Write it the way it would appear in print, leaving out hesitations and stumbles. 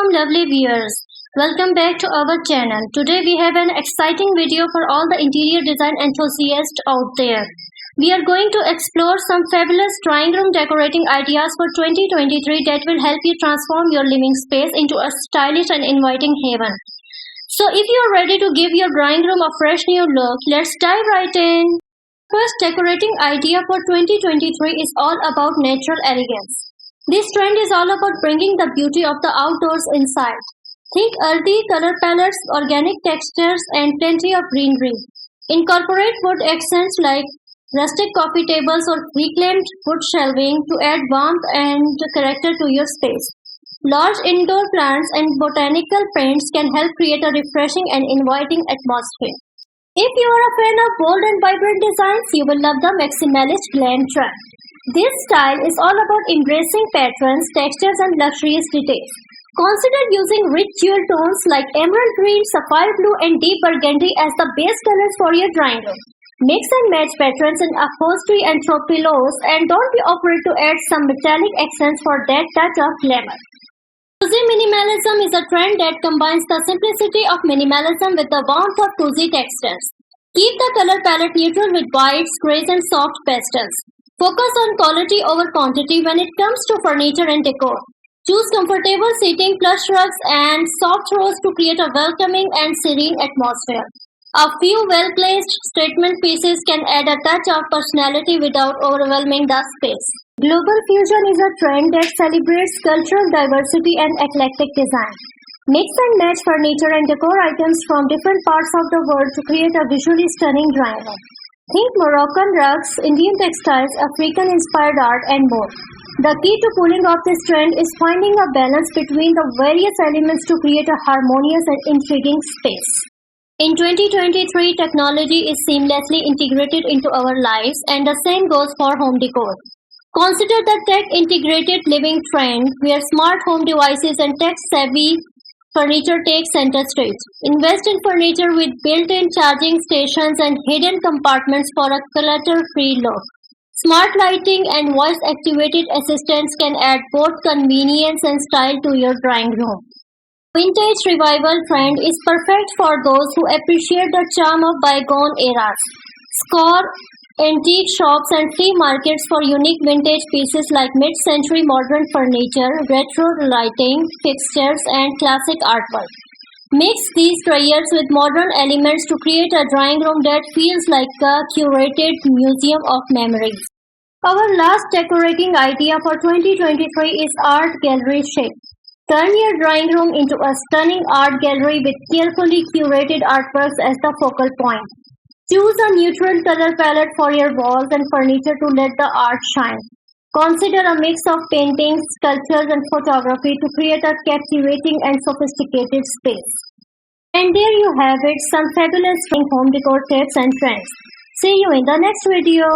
Shalom, lovely viewers. Welcome back to our channel. Today we have an exciting video for all the interior design enthusiasts out there. We are going to explore some fabulous drawing room decorating ideas for 2023 that will help you transform your living space into a stylish and inviting haven. So if you are ready to give your drawing room a fresh new look, let's dive right in. First decorating idea for 2023 is all about natural elegance. This trend is all about bringing the beauty of the outdoors inside. Think earthy color palettes, organic textures, and plenty of greenery. Incorporate wood accents like rustic coffee tables or reclaimed wood shelving to add warmth and character to your space. Large indoor plants and botanical paints can help create a refreshing and inviting atmosphere. If you are a fan of bold and vibrant designs, you will love the Maximalist Glam trend. This style is all about embracing patterns, textures, and luxurious details. Consider using rich jewel tones like emerald green, sapphire blue, and deep burgundy as the base colors for your drawing room. Mix and match patterns in upholstery and throw pillows, and don't be afraid to add some metallic accents for that touch of glamour. Cozy minimalism is a trend that combines the simplicity of minimalism with the warmth of cozy textures. Keep the color palette neutral with whites, grays, and soft pastels. Focus on quality over quantity when it comes to furniture and decor. Choose comfortable seating, plush rugs, and soft throws to create a welcoming and serene atmosphere. A few well-placed statement pieces can add a touch of personality without overwhelming the space. Global fusion is a trend that celebrates cultural diversity and eclectic design. Mix and match furniture and decor items from different parts of the world to create a visually stunning drawing room. Think Moroccan rugs, Indian textiles, African-inspired art, and more. The key to pulling off this trend is finding a balance between the various elements to create a harmonious and intriguing space. In 2023, technology is seamlessly integrated into our lives, and the same goes for home decor. Consider the tech-integrated living trend, where smart home devices and tech-savvy furniture takes center stage. Invest in furniture with built-in charging stations and hidden compartments for a clutter-free look. Smart lighting and voice-activated assistants can add both convenience and style to your drawing room. Vintage revival trend is perfect for those who appreciate the charm of bygone eras. Score antique shops and flea markets for unique vintage pieces like mid-century modern furniture, retro lighting, fixtures, and classic artwork. Mix these treasures with modern elements to create a drawing room that feels like a curated museum of memories. Our last decorating idea for 2023 is art gallery chic. Turn your drawing room into a stunning art gallery with carefully curated artworks as the focal point. Choose a neutral color palette for your walls and furniture to let the art shine. Consider a mix of paintings, sculptures, and photography to create a captivating and sophisticated space. And there you have it, some fabulous home decor tips and trends. See you in the next video.